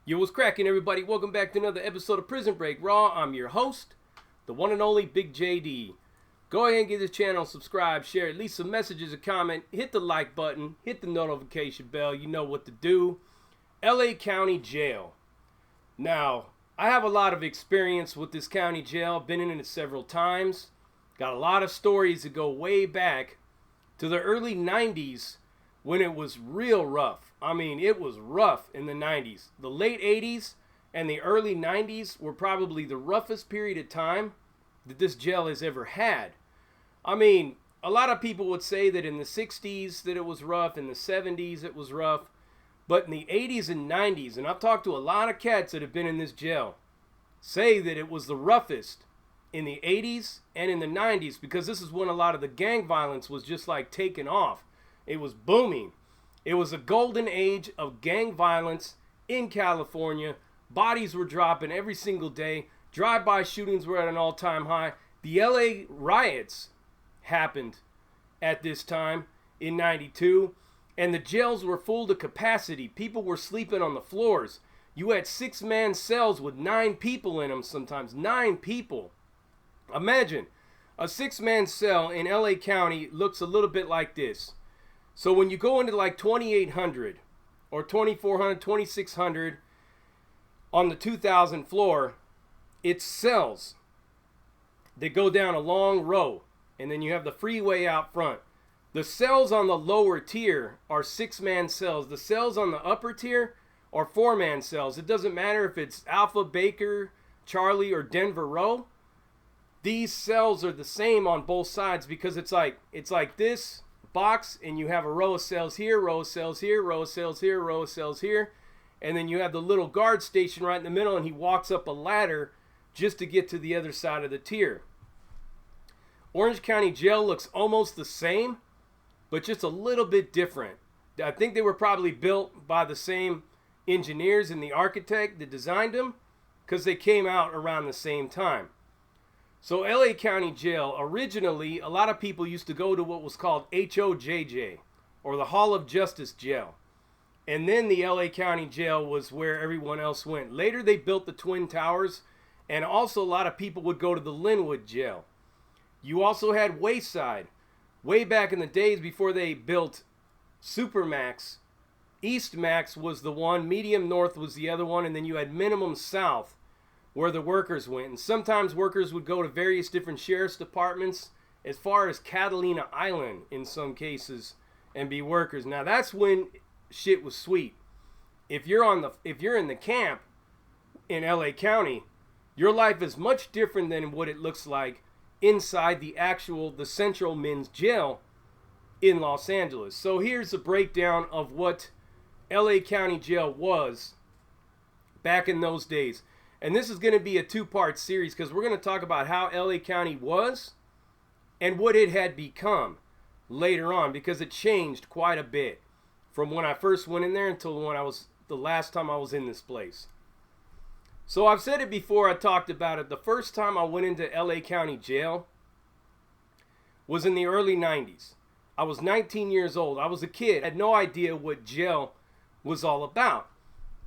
Yo, what's cracking, everybody? Welcome back to another episode of Prison Break Raw. I'm your host, the one and only Big JD. Go ahead and give this channel a subscribe, share, at least some messages, a comment, hit the like button, hit the notification bell. You know what to do. LA County Jail. Now, I have a lot of experience with this county jail. Been in it several times. Got a lot of stories that go way back to the early 90s when it was real rough. I mean, it was rough in the 90s. The late 80s and the early 90s were probably the roughest period of time that this jail has ever had. I mean, a lot of people would say that in the 60s that it was rough, in the 70s it was rough, but in the 80s and 90s, and I've talked to a lot of cats that have been in this jail, say that it was the roughest in the 80s and in the 90s, because this is when a lot of the gang violence was just like taking off. It was booming. It was a golden age of gang violence in California. Bodies were dropping every single day. Drive-by shootings were at an all-time high. The LA riots happened at this time in 92. And the jails were full to capacity. People were sleeping on the floors. You had 6-man cells with 9 people in them sometimes. 9 people. Imagine, a 6-man cell in LA County looks a little bit like this. So when you go into like 2800 or 2400, 2600 on the 2000 floor, it's cells that go down a long row. And then you have the freeway out front. The cells on the lower tier are 6-man cells. The cells on the upper tier are 4-man cells. It doesn't matter if it's Alpha, Baker, Charlie, or Denver Row. These cells are the same on both sides because it's like this box, and you have a row of cells here, row of cells here, row of cells here, row of cells here, and then you have the little guard station right in the middle, and he walks up a ladder just to get to the other side of the tier. Orange County Jail looks almost the same, but just a little bit different. I think they were probably built by the same engineers and the architect that designed them, because they came out around the same time. So LA County Jail, originally, a lot of people used to go to what was called HOJJ, or the Hall of Justice Jail. And then the LA County Jail was where everyone else went. Later they built the Twin Towers, and also a lot of people would go to the Linwood Jail. You also had Wayside. Way back in the days before they built Supermax, East Max was the one, Medium North was the other one, and then you had Minimum South, where the workers went. And sometimes workers would go to various different sheriff's departments, as far as Catalina Island in some cases, and be workers. Now that's when shit was sweet. If you're in the camp in LA County, your life is much different than what it looks like inside the Central Men's Jail in Los Angeles. So here's a breakdown of what LA County Jail was back in those days. And this is going to be a 2-part series, because we're going to talk about how LA County was and what it had become later on, because it changed quite a bit from when I first went in there until the last time I was in this place. So I've said it before, I talked about it. The first time I went into LA County Jail was in the early 90s. I was 19 years old. I was a kid. I had no idea what jail was all about.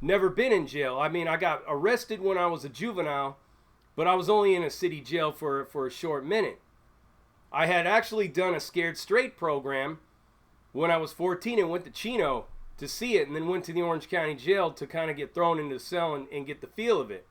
Never been in jail. I mean, I got arrested when I was a juvenile, but I was only in a city jail for a short minute. I had actually done a Scared Straight program when I was 14 and went to Chino to see it, and then went to the Orange County Jail to kind of get thrown into the cell and get the feel of it.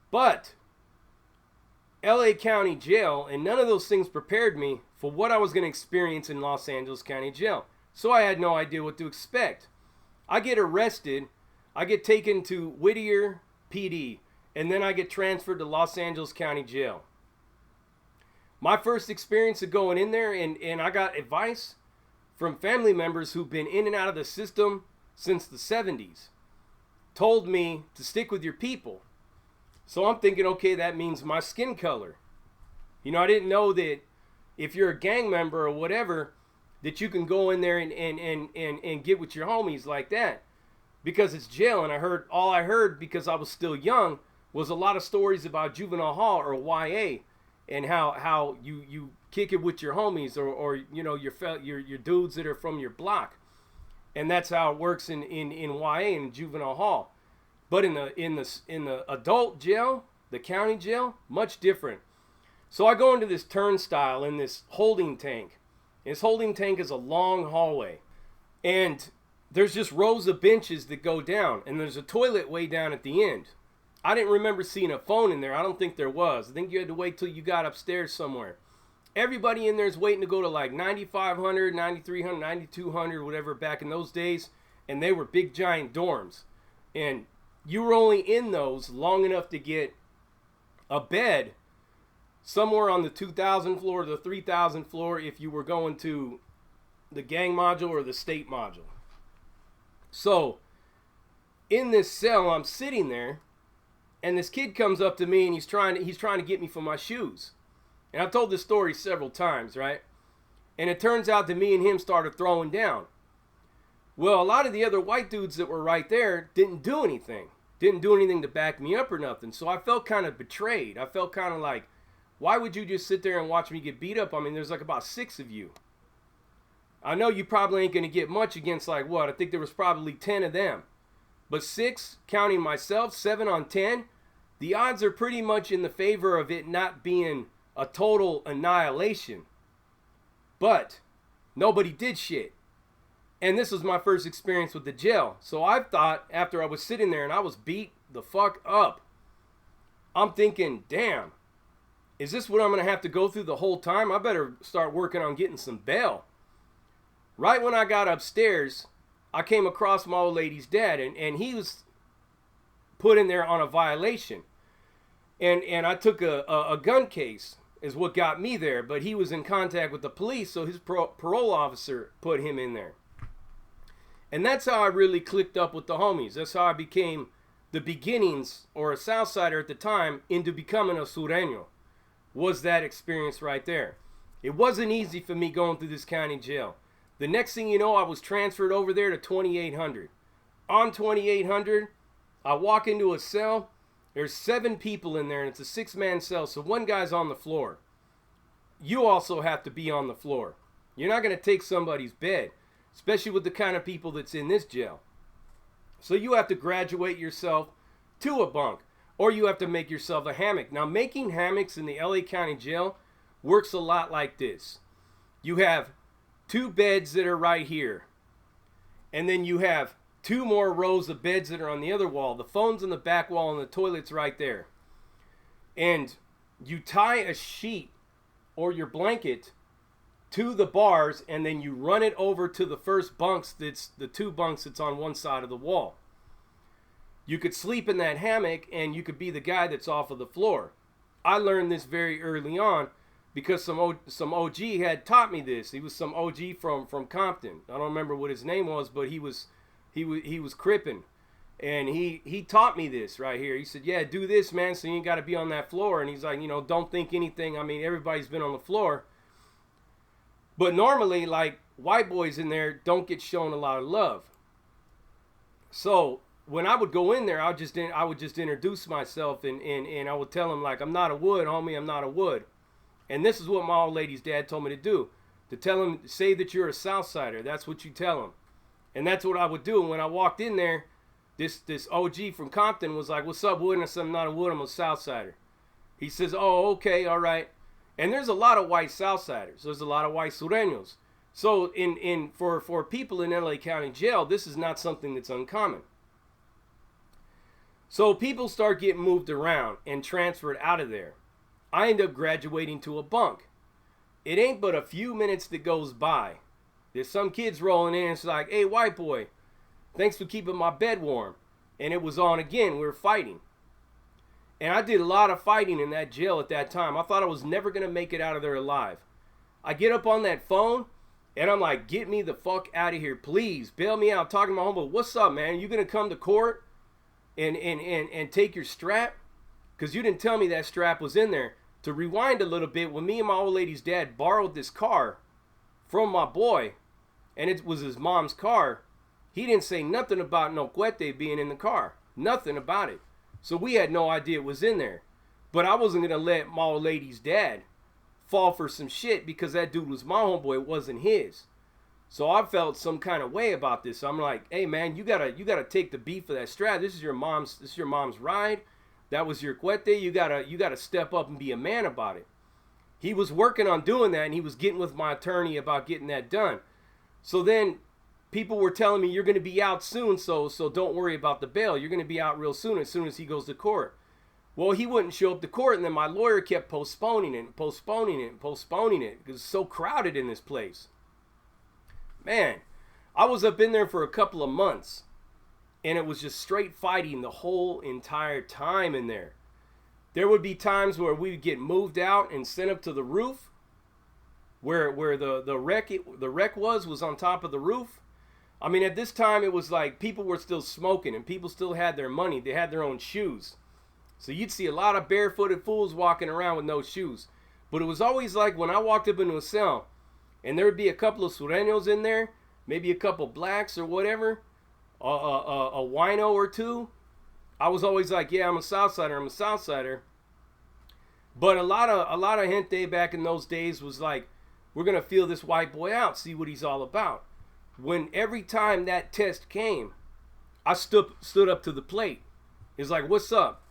But LA County Jail, and none of those things prepared me for what I was going to experience in Los Angeles County Jail. So I had no idea what to expect. I get arrested. I get taken to Whittier PD, and then I get transferred to Los Angeles County Jail. My first experience of going in there, and I got advice from family members who've been in and out of the system since the 70s, told me to stick with your people. So I'm thinking, okay, that means my skin color. You know, I didn't know that if you're a gang member or whatever, that you can go in there and get with your homies like that. Because it's jail, and all I heard because I was still young was a lot of stories about juvenile hall or YA, and how you kick it with your homies or you know your dudes that are from your block, and that's how it works in YA and juvenile hall. But in the adult jail, the county jail, much different. So I go into this turnstile in this holding tank. This holding tank is a long hallway. And there's just rows of benches that go down. And there's a toilet way down at the end. I didn't remember seeing a phone in there. I don't think there was. I think you had to wait till you got upstairs somewhere. Everybody in there is waiting to go to like 9,500, 9,300, 9,200, whatever back in those days. And they were big giant dorms. And you were only in those long enough to get a bed somewhere on the 2,000 floor or the 3,000 floor if you were going to the gang module or the state module. So in this cell, I'm sitting there, and this kid comes up to me and he's trying to get me for my shoes. And I've told this story several times, right? And it turns out that me and him started throwing down. Well, a lot of the other white dudes that were right there didn't do anything. Didn't do anything to back me up or nothing. So I felt kind of betrayed. I felt kind of like, why would you just sit there and watch me get beat up? I mean, there's like about 6 of you. I know you probably ain't going to get much against like what? I think there was probably 10 of them. But 6, counting myself, 7 on 10, the odds are pretty much in the favor of it not being a total annihilation. But nobody did shit. And this was my first experience with the jail. So I thought after I was sitting there and I was beat the fuck up, I'm thinking, damn. Is this what I'm going to have to go through the whole time? I better start working on getting some bail. Right when I got upstairs, I came across my old lady's dad, and he was put in there on a violation. And I took a gun case is what got me there, but he was in contact with the police, so his parole officer put him in there. And that's how I really clicked up with the homies. That's how I became the beginnings, or a Southsider at the time, into becoming a Sureño. Was that experience right there. It wasn't easy for me going through this county jail. The next thing you know, I was transferred over there to 2800. On 2800, I walk into a cell. There's 7 people in there, and it's a 6-man cell, so one guy's on the floor. You also have to be on the floor. You're not going to take somebody's bed, especially with the kind of people that's in this jail. So you have to graduate yourself to a bunk. Or you have to make yourself a hammock. Now, making hammocks in the LA County Jail works a lot like this. You have 2 beds that are right here. And then you have 2 more rows of beds that are on the other wall. The phone's on the back wall and the toilet's right there. And you tie a sheet or your blanket to the bars, and then you run it over to the first bunks, that's the 2 bunks that's on one side of the wall. You could sleep in that hammock, and you could be the guy that's off of the floor. I learned this very early on because some OG had taught me this. He was some OG from Compton. I don't remember what his name was, but he was crippin'. And he taught me this right here. He said, yeah, do this, man, so you ain't got to be on that floor. And he's like, don't think anything. I mean, everybody's been on the floor. But normally, like, white boys in there don't get shown a lot of love. So when I would go in there, I would just introduce myself, and I would tell him, like, I'm not a wood, homie, I'm not a wood. And this is what my old lady's dad told me to do. To tell him, say that you're a Southsider. That's what you tell him. And that's what I would do. And when I walked in there, this OG from Compton was like, what's up, wood? And I said, I'm not a wood, I'm a Southsider. He says, oh, okay, all right. And there's a lot of white Southsiders. There's a lot of white Sureños. So for people in LA County Jail, this is not something that's uncommon. So people start getting moved around and transferred out of there. I end up graduating to a bunk. It ain't but a few minutes that goes by. There's some kids rolling in and it's like, hey, white boy, thanks for keeping my bed warm. And it was on again. We were fighting. And I did a lot of fighting in that jail at that time. I thought I was never going to make it out of there alive. I get up on that phone and I'm like, get me the fuck out of here. Please, bail me out. I'm talking to my homeboy. What's up, man? You going to come to court and take your strap? Because you didn't tell me that strap was in there. To rewind a little bit, when me and my old lady's dad borrowed this car from my boy, and it was his mom's car, he didn't say nothing about no cuete being in the car. Nothing about it. So we had no idea it was in there. But I wasn't going to let my old lady's dad fall for some shit because that dude was my homeboy. It wasn't his. So I felt some kind of way about this. So I'm like, hey man, you gotta take the beat for that strat. This is your mom's ride. That was your cuete. You gotta step up and be a man about it. He was working on doing that, and he was getting with my attorney about getting that done. So then people were telling me, you're going to be out soon, so don't worry about the bail. You're going to be out real soon as he goes to court. Well, he wouldn't show up to court, and then my lawyer kept postponing it because it's so crowded in this place. Man, I was up in there for a couple of months, and it was just straight fighting the whole entire time in there. There would be times where we would get moved out and sent up to the roof, where the wreck was on top of the roof. I mean, at this time, it was like people were still smoking and people still had their money. They had their own shoes. So you'd see a lot of barefooted fools walking around with no shoes. But it was always like when I walked up into a cell and there would be a couple of sureños in there, maybe a couple blacks or whatever, a wino or two. I was always like, yeah, I'm a Southsider. But a lot of gente back in those days was like, we're going to feel this white boy out, see what he's all about. When every time that test came, I stood up to the plate. It's like, what's up?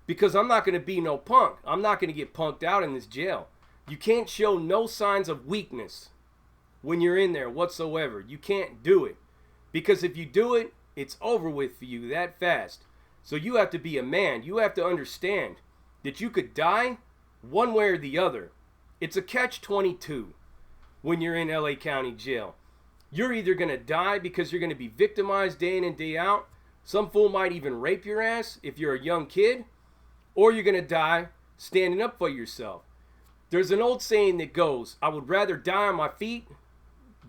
Because I'm not going to be no punk. I'm not going to get punked out in this jail. You can't show no signs of weakness when you're in there whatsoever. You can't do it. Because if you do it, it's over with for you that fast. So you have to be a man. You have to understand that you could die one way or the other. It's a catch-22 when you're in LA County Jail. You're either going to die because you're going to be victimized day in and day out. Some fool might even rape your ass if you're a young kid. Or you're going to die standing up for yourself. There's an old saying that goes, I would rather die on my feet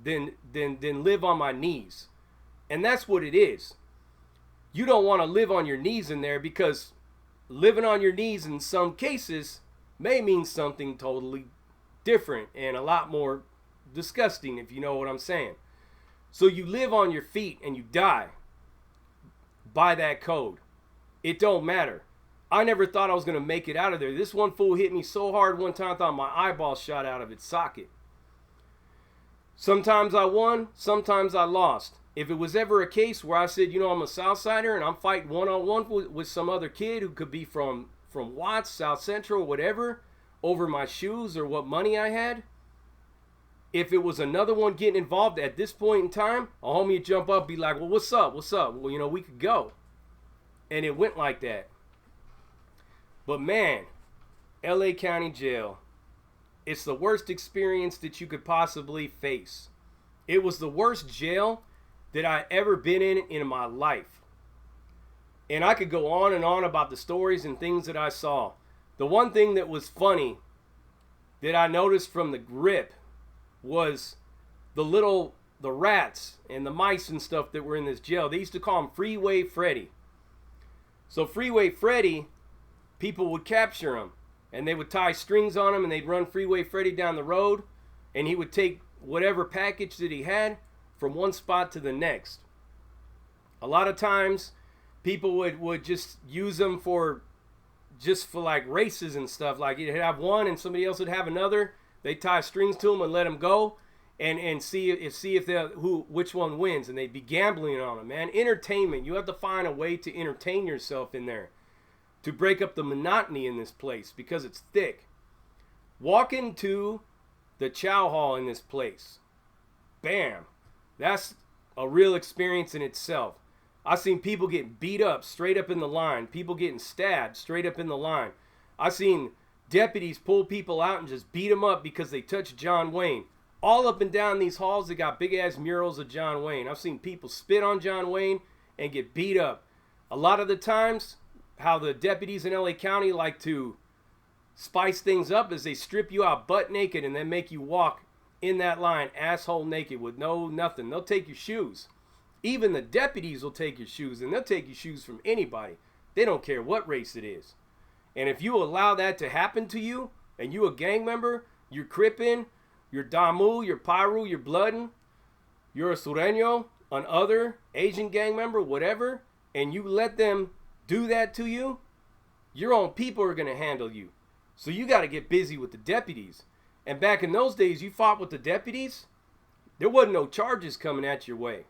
than live on my knees. And that's what it is. You don't want to live on your knees in there because living on your knees in some cases may mean something totally different and a lot more disgusting, if you know what I'm saying. So you live on your feet and you die by that code. It don't matter. I never thought I was going to make it out of there. This one fool hit me so hard one time I thought my eyeball shot out of its socket. Sometimes I won, sometimes I lost. If it was ever a case where I said, you know, I'm a Southsider and I'm fighting one-on-one with some other kid who could be from Watts, South Central, whatever, over my shoes or what money I had, if it was another one getting involved at this point in time, a homie would jump up and be like, well, what's up? Well, you know, we could go. And it went like that. But man, LA County Jail, it's the worst experience that you could possibly face. It was the worst jail that I ever been in my life. And I could go on and on about the stories and things that I saw. The one thing that was funny that I noticed from the grip was the rats and the mice and stuff that were in this jail. They used to call him Freeway Freddy. So Freeway Freddy, people would capture him and they would tie strings on him and they'd run Freeway Freddy down the road and he would take whatever package that he had from one spot to the next. A lot of times people would just use them for like races and stuff. Like you'd have one and somebody else would have another. They tie strings to them and let them go and see if which one wins, and they'd be gambling on them, man. Entertainment. You have to find a way to entertain yourself in there to break up the monotony in this place because it's thick. Walk into the chow hall in this place. Bam. That's a real experience in itself. I've seen people get beat up straight up in the line. People getting stabbed straight up in the line. I've seen deputies pull people out and just beat them up because they touched John Wayne. All up and down these halls, they got big-ass murals of John Wayne. I've seen people spit on John Wayne and get beat up. A lot of the times, how the deputies in LA County like to spice things up is they strip you out butt naked and then make you walk in that line asshole naked with nothing. They'll take your shoes. Even the deputies will take your shoes, and they'll take your shoes from anybody. They don't care what race it is. And if you allow that to happen to you, and you a gang member, you're Crippin', you're Damu, you're Paru, you're Bloodin', you're a Sureño, an other Asian gang member, whatever, and you let them do that to you, your own people are going to handle you. So you got to get busy with the deputies. And back in those days, you fought with the deputies, There wasn't no charges coming at your way.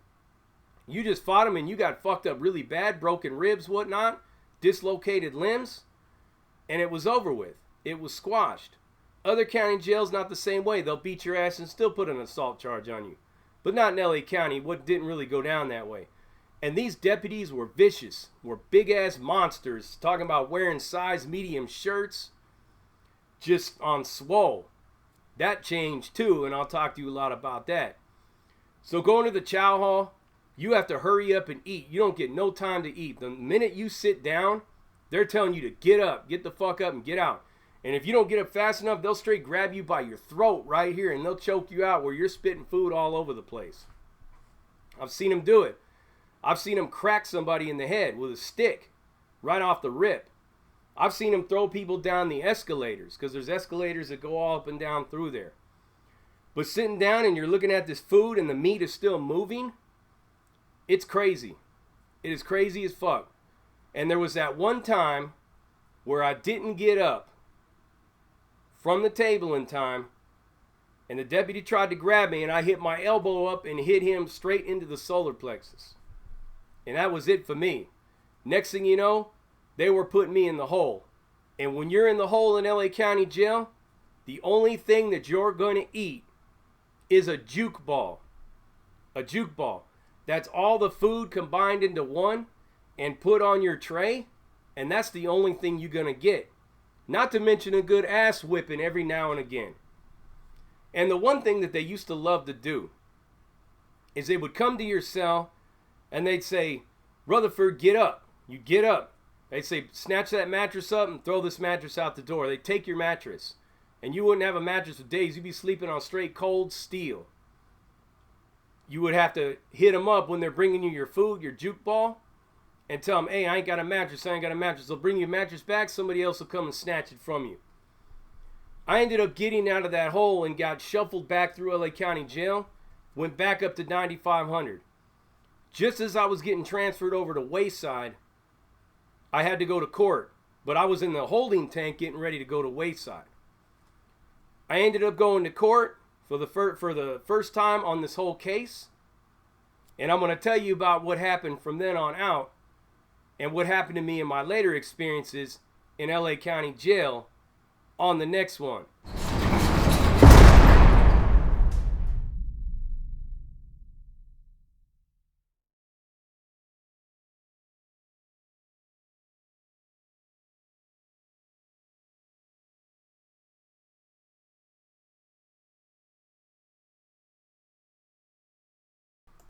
You just fought them and you got fucked up really bad, broken ribs, whatnot, dislocated limbs, and it was over with. It was squashed. Other county jails, not the same way. They'll beat your ass and still put an assault charge on you. But not in LA County. What didn't really go down that way. And these deputies were vicious, were big-ass monsters, talking about wearing size medium shirts, just on swole. That changed too, and I'll talk to you a lot about that. So going to the chow hall, you have to hurry up and eat. You don't get no time to eat. The minute you sit down, they're telling you to get up, get the fuck up, and get out. And if you don't get up fast enough, they'll straight grab you by your throat right here, and they'll choke you out where you're spitting food all over the place. I've seen them do it. I've seen them crack somebody in the head with a stick right off the rip. I've seen them throw people down the escalators, because there's escalators that go all up and down through there. But sitting down and you're looking at this food and the meat is still moving, it's crazy. It is crazy as fuck. And there was that one time where I didn't get up from the table in time, and the deputy tried to grab me, and I hit my elbow up and hit him straight into the solar plexus. And that was it for me. Next thing you know, they were putting me in the hole. And when you're in the hole in LA County Jail, the only thing that you're going to eat is a juke ball. A juke ball. That's all the food combined into one and put on your tray, and that's the only thing you're going to get. Not to mention a good ass whipping every now and again. And the one thing that they used to love to do is they would come to your cell and they'd say, Rutherford, get up. You get up. They'd say, snatch that mattress up and throw this mattress out the door. They'd take your mattress. And you wouldn't have a mattress for days. You'd be sleeping on straight cold steel. You would have to hit them up when they're bringing you your food, your juke ball, and tell them, hey, I ain't got a mattress. I ain't got a mattress. They'll bring you a mattress back. Somebody else will come and snatch it from you. I ended up getting out of that hole and got shuffled back through LA County Jail. Went back up to 9,500. Just as I was getting transferred over to Wayside, I had to go to court. But I was in the holding tank getting ready to go to Wayside. I ended up going to court for the first time on this whole case. And I'm going to tell you about what happened from then on out and what happened to me in my later experiences in LA County Jail on the next one.